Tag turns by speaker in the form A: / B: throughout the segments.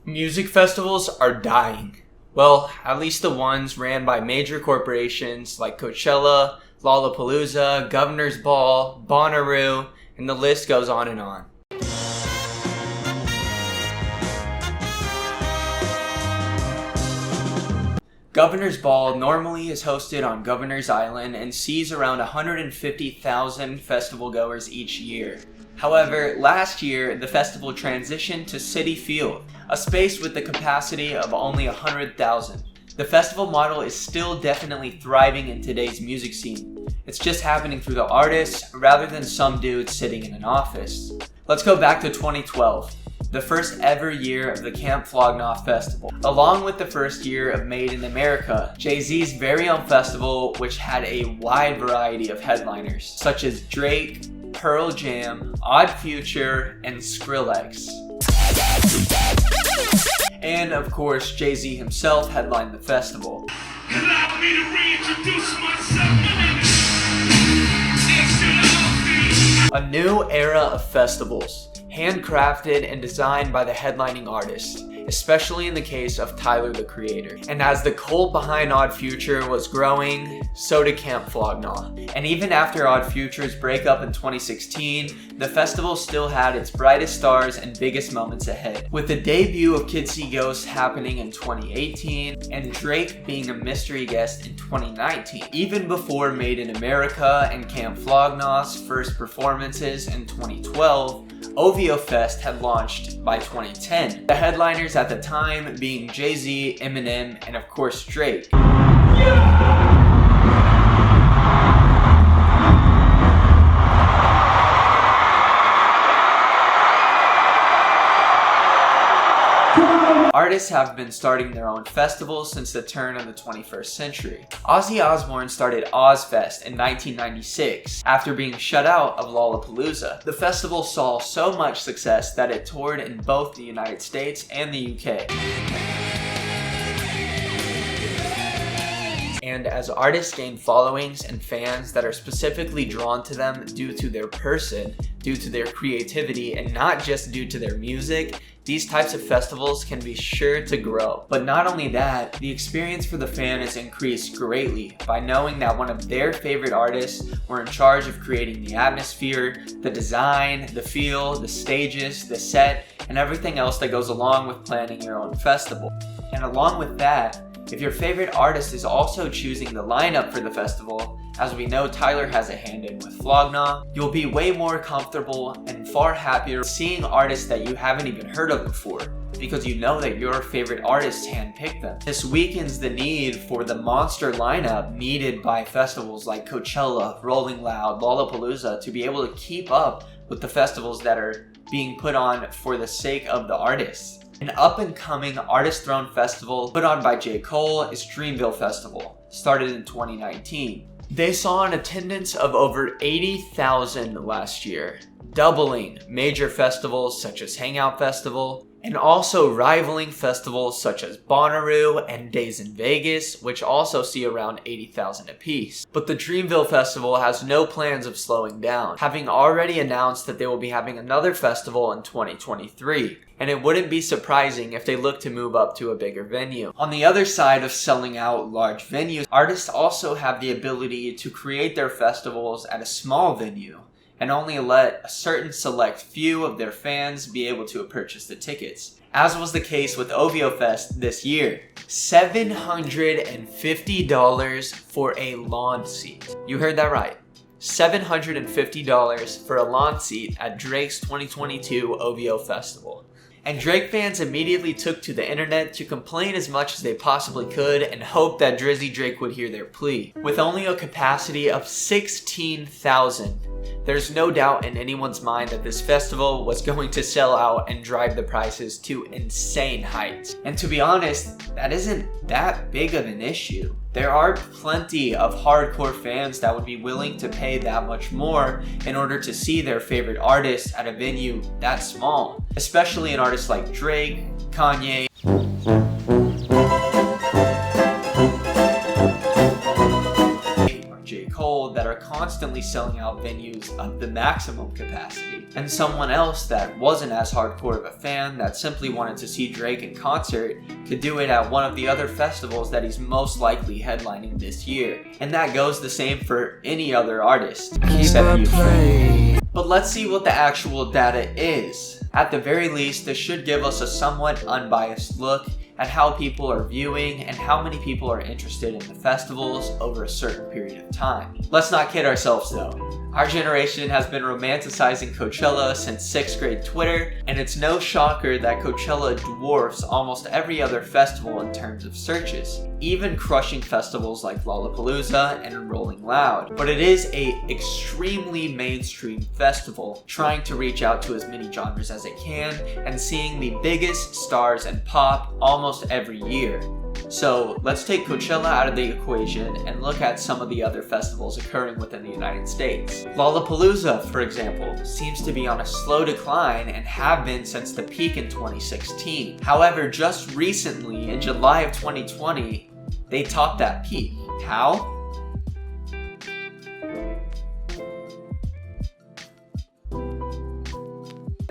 A: Music festivals are dying. Well, at least the ones ran by major corporations like Coachella, Lollapalooza, Governor's Ball, Bonnaroo, and the list goes on and on. Governor's Ball normally is hosted on Governor's Island and sees around 150,000 festival goers each year. However, last year, the festival transitioned to Citi Field, a space with the capacity of only 100,000. The festival model is still definitely thriving in today's music scene. It's just happening through the artists rather than some dude sitting in an office. Let's go back to 2012, the first ever year of the Camp Flog Gnaw Festival, along with the first year of Made in America, Jay-Z's very own festival, which had a wide variety of headliners, such as Drake, Pearl Jam, Odd Future, and Skrillex. And of course, Jay-Z himself headlined the festival.
B: Allow me to reintroduce myself.
A: A new era of festivals, handcrafted and designed by the headlining artist, especially in the case of Tyler the Creator. And as the cult behind Odd Future was growing, so did Camp Flog Gnaw. And even after Odd Future's breakup in 2016, the festival still had its brightest stars and biggest moments ahead, with the debut of Kids See Ghosts happening in 2018 and Drake being a mystery guest in 2019, even before Made in America and Camp Flog Gnaw's first performances in 2012. OVO Fest had launched by 2010. The headliners at the time being Jay-Z, Eminem, and of course Drake. Artists have been starting their own festivals since the turn of the 21st century. Ozzy Osbourne started Ozzfest in 1996 after being shut out of Lollapalooza. The festival saw so much success that it toured in both the United States and the UK. And as artists gain followings and fans that are specifically drawn to them due to their person, due to their creativity, and not just due to their music, these types of festivals can be sure to grow. But not only that, the experience for the fan is increased greatly by knowing that one of their favorite artists were in charge of creating the atmosphere, the design, the feel, the stages, the set, and everything else that goes along with planning your own festival. And along with that, if your favorite artist is also choosing the lineup for the festival, as we know Tyler has a hand in with Flog Gnaw, you'll be way more comfortable and far happier seeing artists that you haven't even heard of before, because you know that your favorite artists handpicked them. This weakens the need for the monster lineup needed by festivals like Coachella, Rolling Loud, Lollapalooza to be able to keep up with the festivals that are being put on for the sake of the artists. An up-and-coming artist-thrown festival put on by J. Cole is Dreamville Festival, started in 2019. They saw an attendance of over 80,000 last year, doubling major festivals such as Hangout Festival, and also rivaling festivals such as Bonnaroo and Days in Vegas, which also see around 80,000 apiece. But the Dreamville Festival has no plans of slowing down, having already announced that they will be having another festival in 2023. And it wouldn't be surprising if they look to move up to a bigger venue. On the other side of selling out large venues, artists also have the ability to create their festivals at a small venue and only let a certain select few of their fans be able to purchase the tickets. As was the case with OVO Fest this year. $750 for a lawn seat. You heard that right. $750 for a lawn seat at Drake's 2022 OVO Festival. And Drake fans immediately took to the internet to complain as much as they possibly could and hope that Drizzy Drake would hear their plea. With only a capacity of 16,000, there's no doubt in anyone's mind that this festival was going to sell out and drive the prices to insane heights. And to be honest, that isn't that big of an issue. There are plenty of hardcore fans that would be willing to pay that much more in order to see their favorite artist at a venue that small, especially an artist like Drake, Kanye, or J. Cole that are are constantly selling out venues of the maximum capacity. And someone else that wasn't as hardcore of a fan, that simply wanted to see Drake in concert, could do it at one of the other festivals that he's most likely headlining this year. And that goes the same for any other artist, except you. But let's see what the actual data is. At the very least, this should give us a somewhat unbiased look at how people are viewing and how many people are interested in the festivals over a certain period of time. Let's not kid ourselves though. Our generation has been romanticizing Coachella since 6th grade Twitter, and it's no shocker that Coachella dwarfs almost every other festival in terms of searches, even crushing festivals like Lollapalooza and Rolling Loud. But it is an extremely mainstream festival, trying to reach out to as many genres as it can and seeing the biggest stars in pop almost every year. So let's take Coachella out of the equation and look at some of the other festivals occurring within the United States. Lollapalooza, for example, seems to be on a slow decline and have been since the peak in 2016. However, just recently, in July of 2020, they topped that peak. How?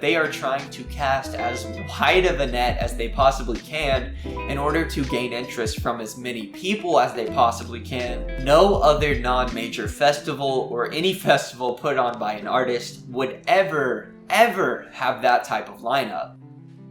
A: They are trying to cast as wide of a net as they possibly can in order to gain interest from as many people as they possibly can. No other non-major festival or any festival put on by an artist would ever have that type of lineup.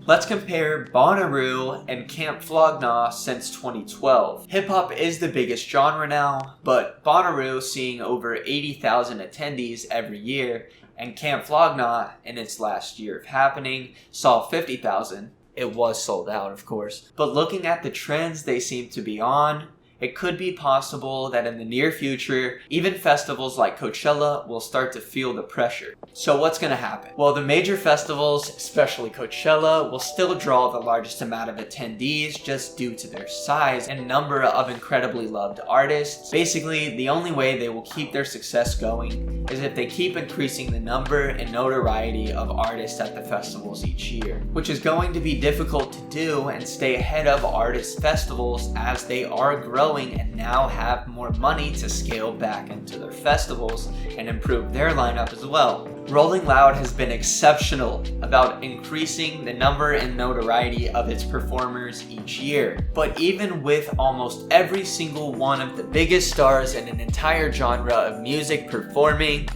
A: Let's compare Bonnaroo and Camp Flog Gnaw since 2012. Hip-hop is the biggest genre now, but Bonnaroo seeing over 80,000 attendees every year, and Camp Flog Gnaw, in its last year of happening, saw 50,000. It was sold out, of course. But looking at the trends they seem to be on, it could be possible that in the near future, even festivals like Coachella will start to feel the pressure. So what's gonna happen? Well, the major festivals, especially Coachella, will still draw the largest amount of attendees just due to their size and number of incredibly loved artists. Basically, the only way they will keep their success going is if they keep increasing the number and notoriety of artists at the festivals each year, which is going to be difficult to do and stay ahead of artist festivals as they are growing and now have more money to scale back into their festivals and improve their lineup as well. Rolling Loud has been exceptional about increasing the number and notoriety of its performers each year. But even with almost every single one of the biggest stars in an entire genre of music performing,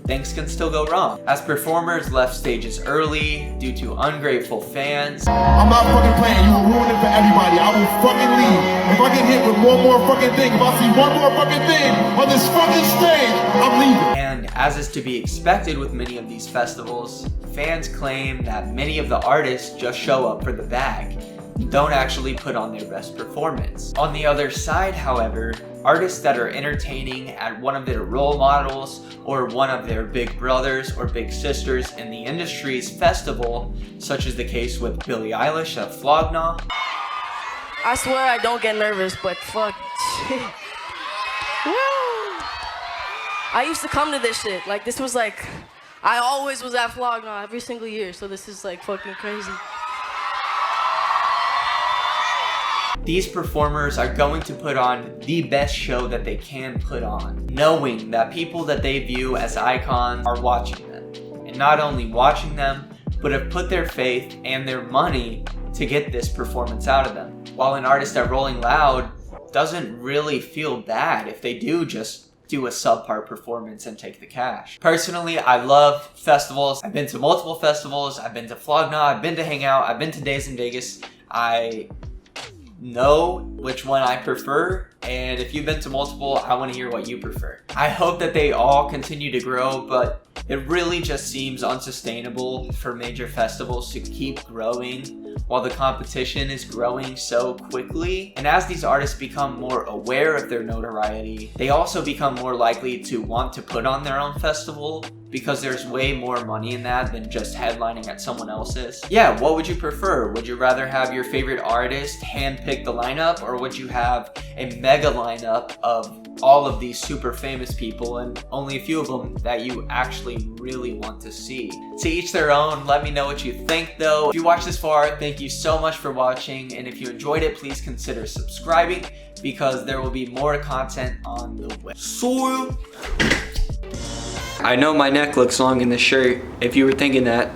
A: things can still go wrong, as performers left stages early due to ungrateful fans.
C: I'm not fucking playing, you will ruin it for everybody. I will fucking leave. If I get hit with one more fucking thing, if I see one more fucking thing on this fucking stage, I'm leaving.
A: And as is to be expected with many of these festivals, fans claim that many of the artists just show up for the bag, don't actually put on their best performance. On the other side, however, artists that are entertaining at one of their role models or one of their big brothers or big sisters in the industry's festival, such as the case with Billie Eilish at Flog Gnaw.
D: I swear I don't get nervous, but fuck. Woo! I used to come to this shit. Like, this was like, I always was at Flog Gnaw every single year, so this is like fucking crazy.
A: These performers are going to put on the best show that they can put on, knowing that people that they view as icons are watching them. And not only watching them, but have put their faith and their money to get this performance out of them. While an artist at Rolling Loud doesn't really feel bad if they do just do a subpar performance and take the cash. Personally, I love festivals. I've been to multiple festivals. I've been to Flog Gnaw, I've been to Hangout, I've been to Days in Vegas. I know which one I prefer, and if you've been to multiple, I want to hear what you prefer. I hope that they all continue to grow, but it really just seems unsustainable for major festivals to keep growing while the competition is growing so quickly. And as these artists become more aware of their notoriety, they also become more likely to want to put on their own festival, because there's way more money in that than just headlining at someone else's. Yeah, what would you prefer? Would you rather have your favorite artist handpick the lineup, or would you have a mega lineup of all of these super famous people and only a few of them that you actually really want to see. To each their own. Let me know what you think though. If you watched this far, thank you so much for watching, and if you enjoyed it, please consider subscribing because there will be more content on the way. So I know my neck looks long in this shirt, if you were thinking that.